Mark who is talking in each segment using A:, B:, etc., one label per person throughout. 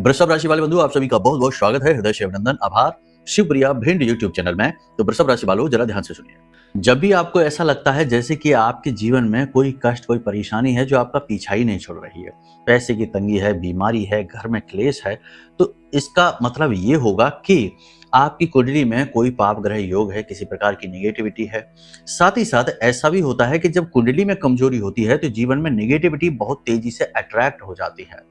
A: वृषभ राशि वाले बंधु, आप सभी का बहुत बहुत स्वागत है। हृदय से अभिनंदन, आभार। शिवप्रिया भिंड यूट्यूब चैनल में। तो वृषभ राशि वालों, जरा ध्यान से सुनिए। जब भी आपको ऐसा लगता है जैसे कि आपके जीवन में कोई कष्ट, कोई परेशानी है जो आपका पीछा ही नहीं छोड़ रही है, पैसे की तंगी है, बीमारी है, घर में क्लेश है, तो इसका मतलब ये होगा कि आपकी कुंडली में कोई पाप ग्रह योग है, किसी प्रकार की नेगेटिविटी है। साथ ही साथ ऐसा भी होता है कि जब कुंडली में कमजोरी होती है तो जीवन में नेगेटिविटी बहुत तेजी से अट्रैक्ट हो जाती है।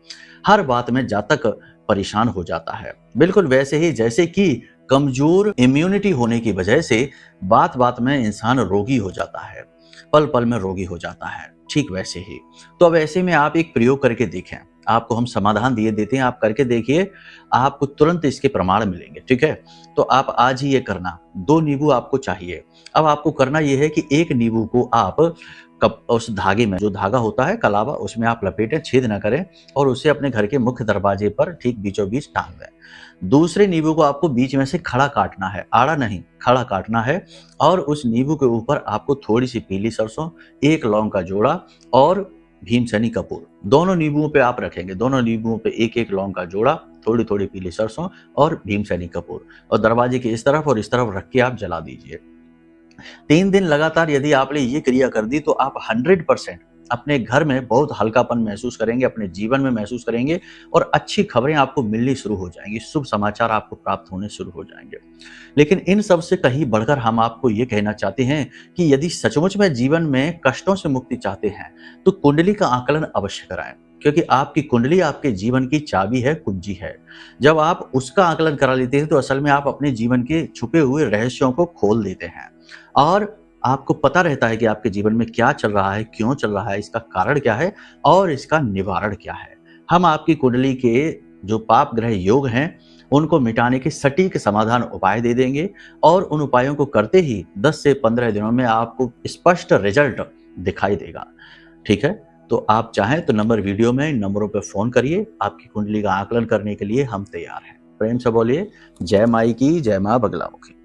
A: हर बात में जातक परेशान हो जाता है, बिल्कुल वैसे ही जैसे कि कमजोर इम्यूनिटी होने की वजह से बात बात में इंसान रोगी हो जाता है, पल पल में रोगी हो जाता है, ठीक वैसे ही। तो अब ऐसे में आप एक प्रयोग करके देखें, आपको हम समाधान दिए देते हैं, आप करके देखिए, आपको तुरंत इसके प्रमाण मिलेंगे। ठीक है, तो आप आज ही ये करना। 2 नींबू आपको चाहिए। अब आपको करना ये है कि एक नींबू को आप कप उस धागे में, जो धागा होता है कलावा, उसमें आप लपेटें, छेद न करें और उसे अपने घर के मुख्य दरवाजे पर ठीक बीचों बीच टांग दें। दूसरे नींबू को आपको बीच में से खड़ा काटना है, आड़ा नहीं, खड़ा काटना है। और उस नींबू के ऊपर आपको थोड़ी सी पीली सरसों, 1 लौंग का जोड़ा और भीमसेनी कपूर, दोनों नींबुओं पे आप रखेंगे। दोनों नींबुओं पे 1-1 लौंग का जोड़ा, थोड़ी थोड़ी पीली सरसों और भीमसेनी कपूर, और दरवाजे के इस तरफ और इस तरफ रख के आप जला दीजिए। 3 दिन लगातार यदि आपने ये क्रिया कर दी तो आप 100% अपने घर में बहुत हल्कापन महसूस करेंगे, अपने जीवन में महसूस करेंगे और अच्छी खबरें आपको मिलनी शुरू हो जाएंगी, शुभ समाचार आपको प्राप्त होने शुरू हो जाएंगे। लेकिन इन सब से कहीं बढ़कर हम आपको ये कहना चाहते हैं कि यदि सचमुच में जीवन में कष्टों से मुक्ति चाहते हैं तो कुंडली का आकलन अवश्य कराएं, क्योंकि आपकी कुंडली आपके जीवन की चाबी है, कुंजी है। जब आप उसका आकलन करा लेते हैं तो असल में आप अपने जीवन के छुपे हुए रहस्यों को खोल देते हैं और आपको पता रहता है कि आपके जीवन में क्या चल रहा है, क्यों चल रहा है, इसका कारण क्या है और इसका निवारण क्या है। हम आपकी कुंडली के जो पाप ग्रह योग हैं उनको मिटाने के सटीक समाधान उपाय दे देंगे और उन उपायों को करते ही 10 से 15 दिनों में आपको स्पष्ट रिजल्ट दिखाई देगा। ठीक है, तो आप चाहें तो नंबर वीडियो में, इन नंबरों पर फोन करिए। आपकी कुंडली का आकलन करने के लिए हम तैयार हैं। प्रेम से बोलिए, जय माई की, जय मां बगलामुखी।